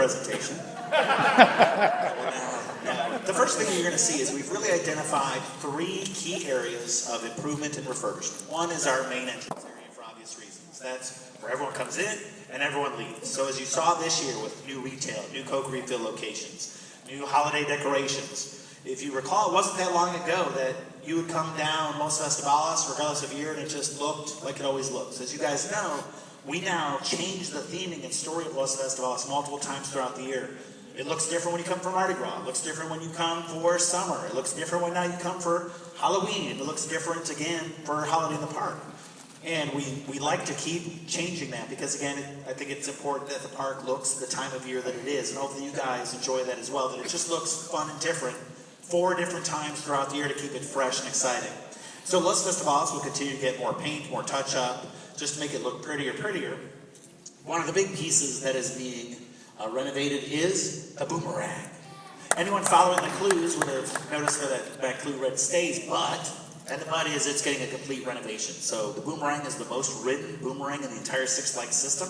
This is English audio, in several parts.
presentation. The first thing you're going to see is we've really identified 3 key areas of improvement and refurbishment. One is our main entrance area for obvious reasons. That's where everyone comes in and everyone leaves. So as you saw this year with new retail, new Coke refill locations, new holiday decorations, if you recall, it wasn't that long ago that you would come down Los Festivales, regardless of year, and it just looked like it always looks. As you guys know, we now change the theming and story of Los Festivales multiple times throughout the year. It looks different when you come for Mardi Gras. It looks different when you come for summer. It looks different when now you come for Halloween. It looks different again for Holiday in the Park. And we like to keep changing that because, again, I think it's important that the park looks the time of year that it is. And hopefully you guys enjoy that as well, that it just looks fun and different 4 different times throughout the year to keep it fresh and exciting. So Los Festivales will continue to get more paint, more touch-up, just to make it look prettier. One of the big pieces that is being renovated is the boomerang. Anyone following the clues would have noticed that clue red stays, and the but is it's getting a complete renovation. So the boomerang is the most ridden boomerang in the entire Six Flags system.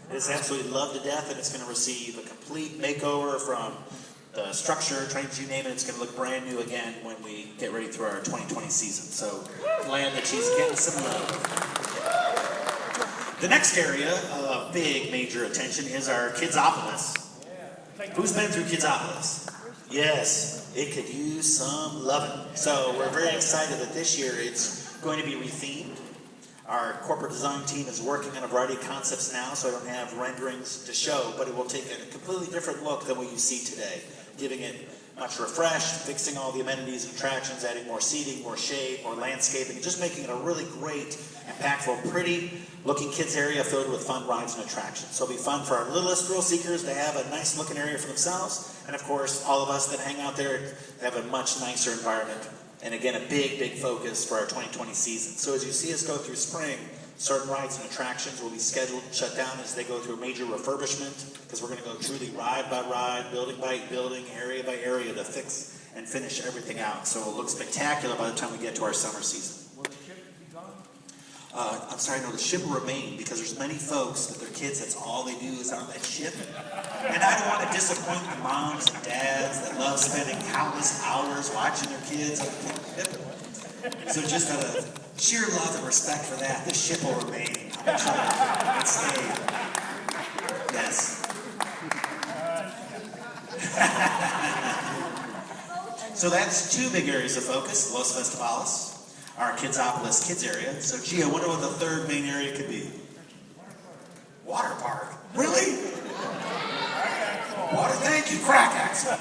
It is absolutely loved to death, and it's going to receive a complete makeover from the structure, trains, you name it. It's going to look brand new again when we get ready through our 2020 season. So glad that she's getting some love. The next area of big major attention is our Kidsopolis. Who's been through Kidsopolis? Yes, it could use some loving. So we're very excited that this year it's going to be rethemed. Our corporate design team is working on a variety of concepts now, so I don't have renderings to show, but it will take a completely different look than what you see today, giving it much refreshed, fixing all the amenities and attractions, adding more seating, more shade, more landscaping, just making it a really great, impactful, pretty-looking kids area filled with fun rides and attractions. So it'll be fun for our littlest thrill seekers to have a nice-looking area for themselves, and of course, all of us that hang out there have a much nicer environment. And again, a big focus for our 2020 season. So as you see us go through spring, certain rides and attractions will be scheduled and shut down as they go through a major refurbishment, because we're going to go truly ride by ride, building by building, area by area to fix and finish everything out. So it'll look spectacular by the time we get to our summer season. Will the ship be gone? I'm sorry, no, the ship will remain, because there's many folks that their kids, that's all they do is on that ship. And I don't want to disappoint the moms and dads that love spending countless hours watching their kids on the ship. So just out of sheer love and respect for that, the ship will remain. I'm sure it stay. Yes. So that's 2 big areas of focus, Los Festivales, our Kidsopolis kids area. So Gia, what the 3rd main area could be? Water park. Really? Water, thank you, Crack Axle.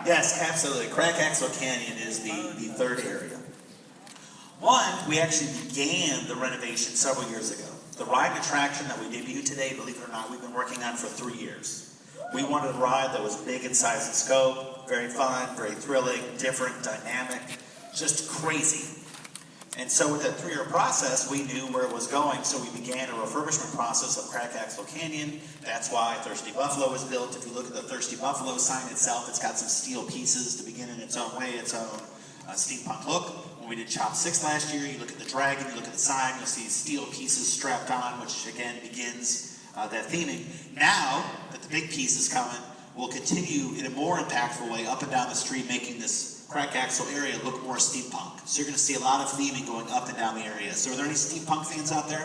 Yes, absolutely. Crack Axle Canyon is the 3rd area. One, we actually began the renovation several years ago. The ride attraction that we debuted today, believe it or not, we've been working on for 3 years. We wanted a ride that was big in size and scope, very fun, very thrilling, different, dynamic, just crazy. And so with that 3-year process, we knew where it was going, so we began a refurbishment process of Crack Axle Canyon. That's why Thirsty Buffalo was built. If you look at the Thirsty Buffalo sign itself, it's got some steel pieces to begin in its own way, its own steampunk look. When we did Chop 6 last year, you look at the dragon, you look at the sign, you'll see steel pieces strapped on, which again begins that theming. Now that the big piece is coming, we'll continue in a more impactful way up and down the street, making this Crack Axle area look more steampunk. So you're going to see a lot of theming going up and down the area. So are there any steampunk fans out there?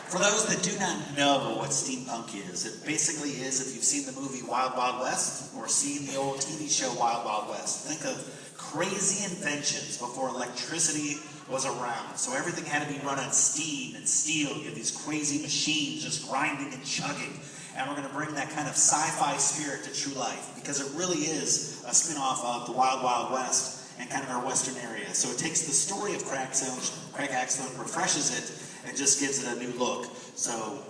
For those that do not know what steampunk is, it basically is, if you've seen the movie Wild Wild West or seen the old TV show Wild Wild West, think of crazy inventions before electricity was around. So everything had to be run on steam and steel. You have these crazy machines just grinding and chugging. And we're going to bring that kind of sci-fi spirit to true life, because it really is a spin-off of the Wild Wild West and kind of our western area. So it takes the story of Crack Axle and refreshes it and just gives it a new look. So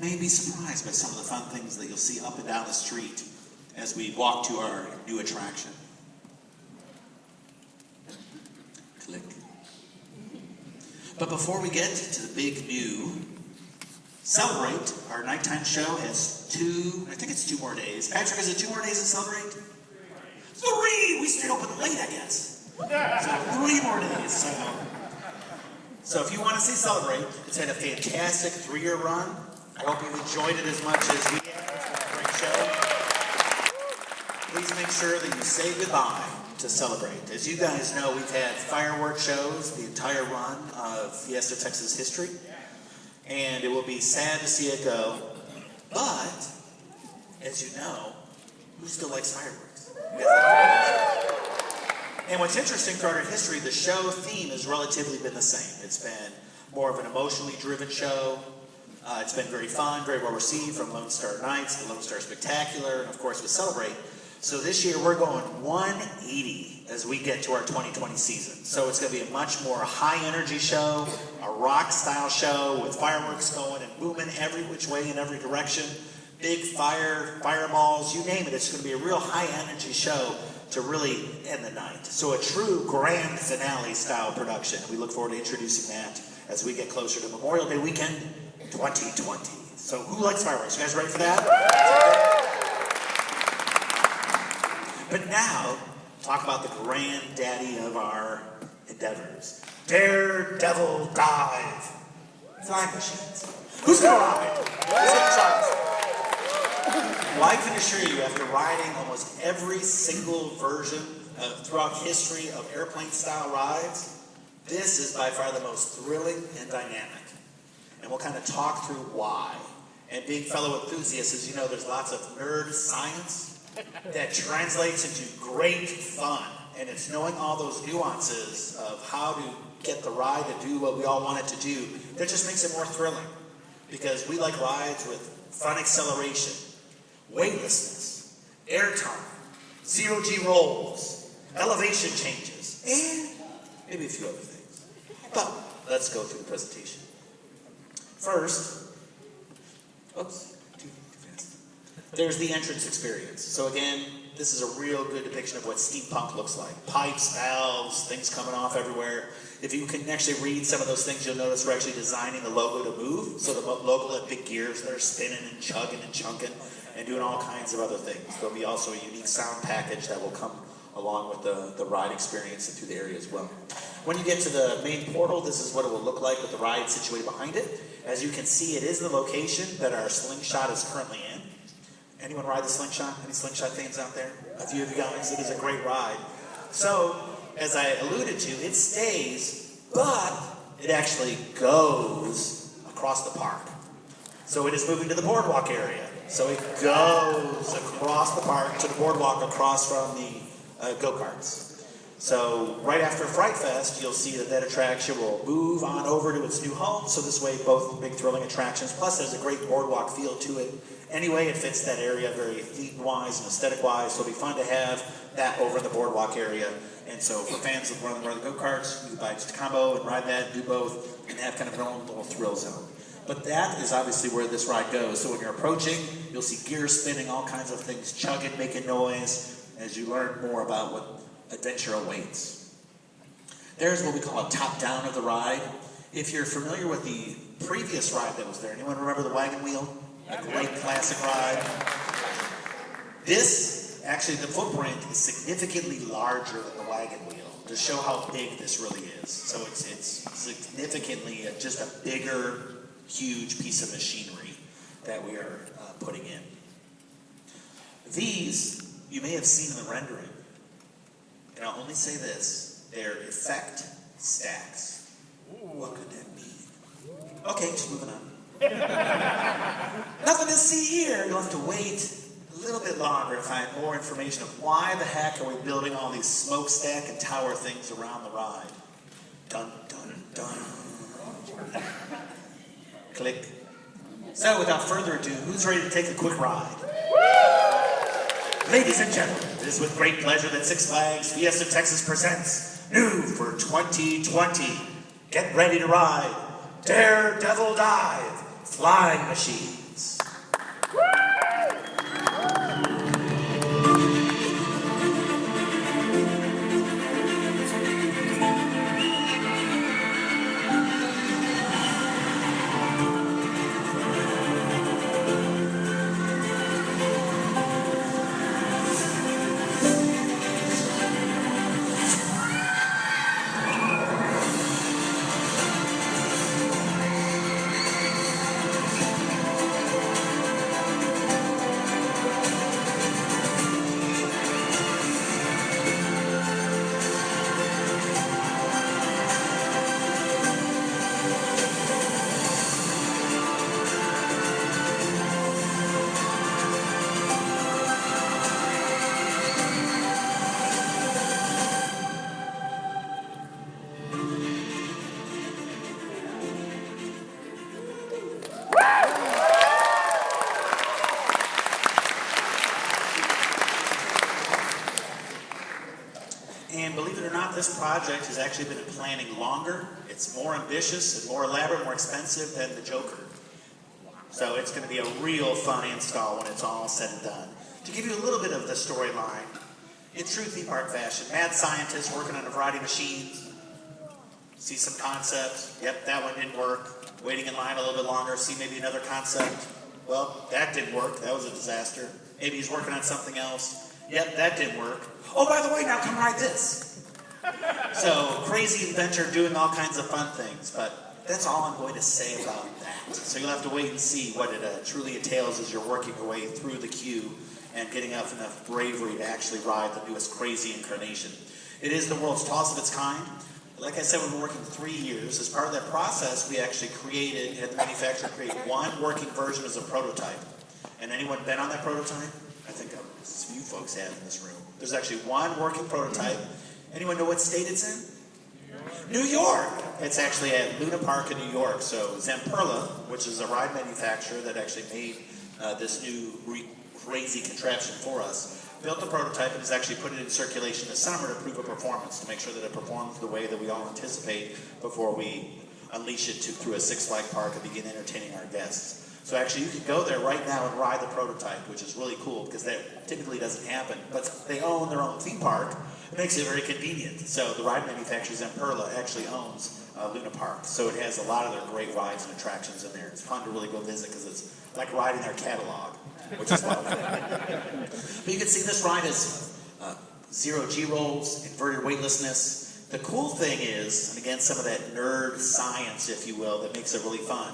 may be surprised by some of the fun things that you'll see up and down the street as we walk to our new attraction. Click. But before we get to the big new Celebrate, our nighttime show has 2 more days. Patrick, is it 2 more days to Celebrate? 3! We stayed open late, I guess. So 3 more days. So if you want to see Celebrate, it's had a fantastic 3-year run. I hope you've enjoyed it as much as we have. It's been a great show. Please make sure that you say goodbye to celebrate. As you guys know, we've had fireworks shows the entire run of Fiesta Texas history, and it will be sad to see it go. But, as you know, who still likes fireworks? And what's interesting throughout our history, the show theme has relatively been the same. It's been more of an emotionally driven show. It's been very fun, very well received, from Lone Star Nights to Lone Star Spectacular, and of course with Celebrate. So this year we're going 180 as we get to our 2020 season. So it's going to be a much more high energy show, a rock style show with fireworks going and booming every which way in every direction. Big fireballs, you name it. It's going to be a real high energy show to really end the night. So a true grand finale style production. We look forward to introducing that as we get closer to Memorial Day weekend 2020. So who likes fireworks? You guys ready for that? But now, talk about the granddaddy of our endeavors. Daredevil Dive. Flying machines. Who's gonna ride? Who's gonna try? Well, I can assure you, after riding almost every single version throughout history of airplane-style rides, this is by far the most thrilling and dynamic. And we'll kind of talk through why. And being fellow enthusiasts, as you know, there's lots of nerd science that translates into great fun. And it's knowing all those nuances of how to get the ride to do what we all want it to do that just makes it more thrilling. Because we like rides with fun acceleration, weightlessness, air time, zero-G rolls, elevation changes, and maybe a few other things. But let's go through the presentation. First, oops, too fast. There's the entrance experience. So again, this is a real good depiction of what steampunk looks like. Pipes, valves, things coming off everywhere. If you can actually read some of those things, you'll notice we're actually designing the logo to move. So the logo will have big gears that are spinning and chugging and chunking and doing all kinds of other things. There'll be also a unique sound package that will come along with the ride experience and through the area as well. When you get to the main portal, this is what it will look like with the ride situated behind it. As you can see, it is the location that our slingshot is currently in. Anyone ride the slingshot? Any slingshot fans out there? A few of you guys. It is a great ride. So, as I alluded to, it stays, but it actually goes across the park. So it is moving to the boardwalk area. So it goes across the park to the boardwalk across from the go-karts. So right after Fright Fest, you'll see that attraction will move on over to its new home. So this way, both big thrilling attractions, plus there's a great boardwalk feel to it. Anyway, it fits that area very theme-wise and aesthetic-wise, so it'll be fun to have that over in the boardwalk area. And so for fans of running the go-karts, you can buy just a combo and ride that, do both, and have kind of an own little thrill zone. But that is obviously where this ride goes. So when you're approaching, you'll see gears spinning, all kinds of things chugging, making noise, as you learn more about what adventure awaits. There's what we call a top-down of the ride. If you're familiar with the previous ride that was there, anyone remember the wagon wheel? A great classic ride. This, actually the footprint is significantly larger than the wagon wheel to show how big this really is. So it's significantly just a bigger, huge piece of machinery that we are putting in. These, you may have seen in the rendering. And I'll only say this, they're effect stacks. What could that mean? Okay, just moving on. Nothing to see here. You'll have to wait a little bit longer to find more information of why the heck are we building all these smokestack and tower things around the ride. Dun, dun, dun. Click. So without further ado, who's ready to take a quick ride? Ladies and gentlemen, it is with great pleasure that Six Flags Fiesta Texas presents new for 2020. Get ready to ride Daredevil Dive Flying Machines. it or not, this project has actually been in planning longer. It's more ambitious and more elaborate, more expensive than the Joker. So it's going to be a real fun install when it's all said and done. To give you a little bit of the storyline, in true theme park fashion, mad scientists working on a variety of machines, see some concepts, yep, that one didn't work, waiting in line a little bit longer, see maybe another concept, well, that didn't work, that was a disaster. Maybe he's working on something else, yep, that didn't work. Oh, by the way, now come ride this. So, crazy inventor doing all kinds of fun things, but that's all I'm going to say about that. So you'll have to wait and see what it truly entails as you're working your way through the queue and getting up enough bravery to actually ride the newest crazy incarnation. It is the world's tallest of its kind. Like I said, we've been working 3 years. As part of that process, we actually had the manufacturer create one working version as a prototype. And anyone been on that prototype? I think a few folks have in this room. There's actually one working prototype. Anyone know what state it's in? New York! It's actually at Luna Park in New York. So Zamperla, which is a ride manufacturer that actually made this new crazy contraption for us, built the prototype and has actually put it in circulation this summer to prove a performance, to make sure that it performs the way that we all anticipate before we unleash it through a Six Flags park and begin entertaining our guests. So actually you can go there right now and ride the prototype, which is really cool because that typically doesn't happen. But they own their own theme park. It makes it very convenient. So the ride manufacturer, Zamperla, actually owns Luna Park. So it has a lot of their great rides and attractions in there. It's fun to really go visit because it's like riding their catalog, which is a lot of fun. But you can see this ride has 0 G-rolls, inverted weightlessness. The cool thing is, and again, some of that nerd science, if you will, that makes it really fun.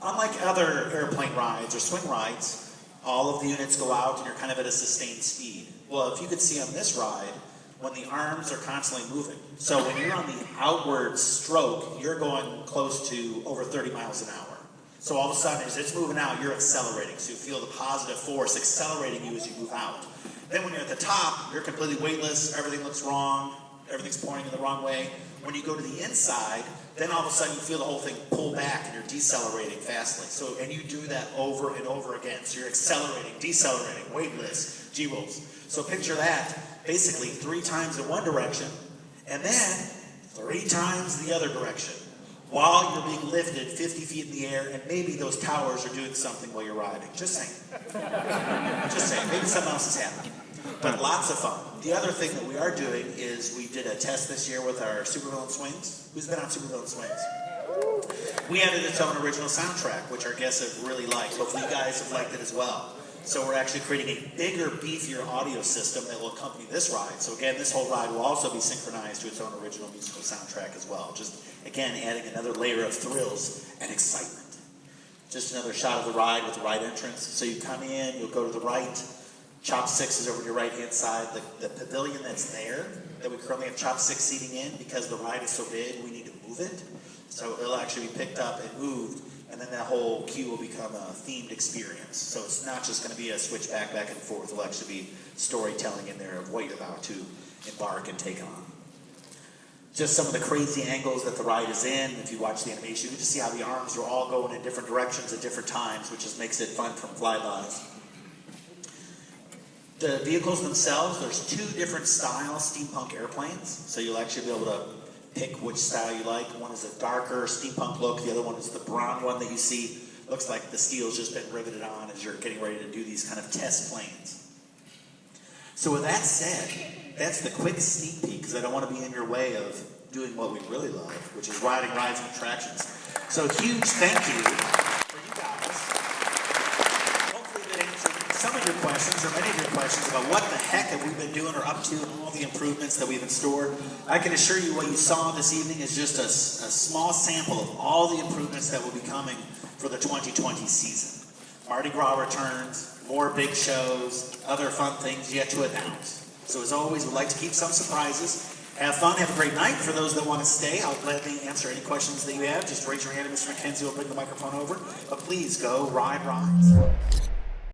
Unlike other airplane rides or swing rides, all of the units go out and you're kind of at a sustained speed. Well, if you could see on this ride, when the arms are constantly moving. So when you're on the outward stroke, you're going close to over 30 miles an hour. So all of a sudden, as it's moving out, you're accelerating. So you feel the positive force accelerating you as you move out. Then when you're at the top, you're completely weightless, everything looks wrong, everything's pointing in the wrong way. When you go to the inside, then all of a sudden you feel the whole thing pull back and you're decelerating fastly. So, and you do that over and over again. So you're accelerating, decelerating, weightless, G-rolls. So picture that, basically 3 times in one direction, and then 3 times the other direction, while you're being lifted 50 feet in the air, and maybe those towers are doing something while you're riding. Just saying. Just saying. Maybe something else is happening. But lots of fun. The other thing that we are doing is we did a test this year with our Supervillain Swings. Who's been on Supervillain Swings? We added its own original soundtrack, which our guests have really liked. Hopefully you guys have liked it as well. So we're actually creating a bigger, beefier audio system that will accompany this ride. So again, this whole ride will also be synchronized to its own original musical soundtrack as well. Just, again, adding another layer of thrills and excitement. Just another shot of the ride with the ride entrance. So you come in, you'll go to the right. Chopsticks is over to your right-hand side. The pavilion that's there, that we currently have Chopsticks seating in, because the ride is so big, we need to move it. So it'll actually be picked up and moved, and then that whole queue will become a themed experience. So it's not just going to be a switch back and forth. It'll actually be storytelling in there of what you're about to embark and take on. Just some of the crazy angles that the ride is in. If you watch the animation, you can just see how the arms are all going in different directions at different times, which just makes it fun from flybys. The vehicles themselves, there's 2 different style steampunk airplanes, so you'll actually be able to pick which style you like. One is a darker steampunk look, the other one is the brown one that you see. Looks like the steel's just been riveted on as you're getting ready to do these kind of test planes. So with that said, that's the quick sneak peek, because I don't want to be in your way of doing what we really love, which is riding rides and attractions. So huge thank you for you guys. Hopefully that answered some of your questions, or many of your questions, about what the heck have we been doing or up to, and all the improvements that we've in store. I can assure you what you saw this evening is just a small sample of all the improvements that will be coming for the 2020 season. Mardi Gras returns, more big shows, other fun things yet to announce. So as always, we'd like to keep some surprises. Have fun, have a great night. For those that want to stay, I'll gladly answer any questions that you have. Just raise your hand and Mr. McKenzie will bring the microphone over. But please go ride rides.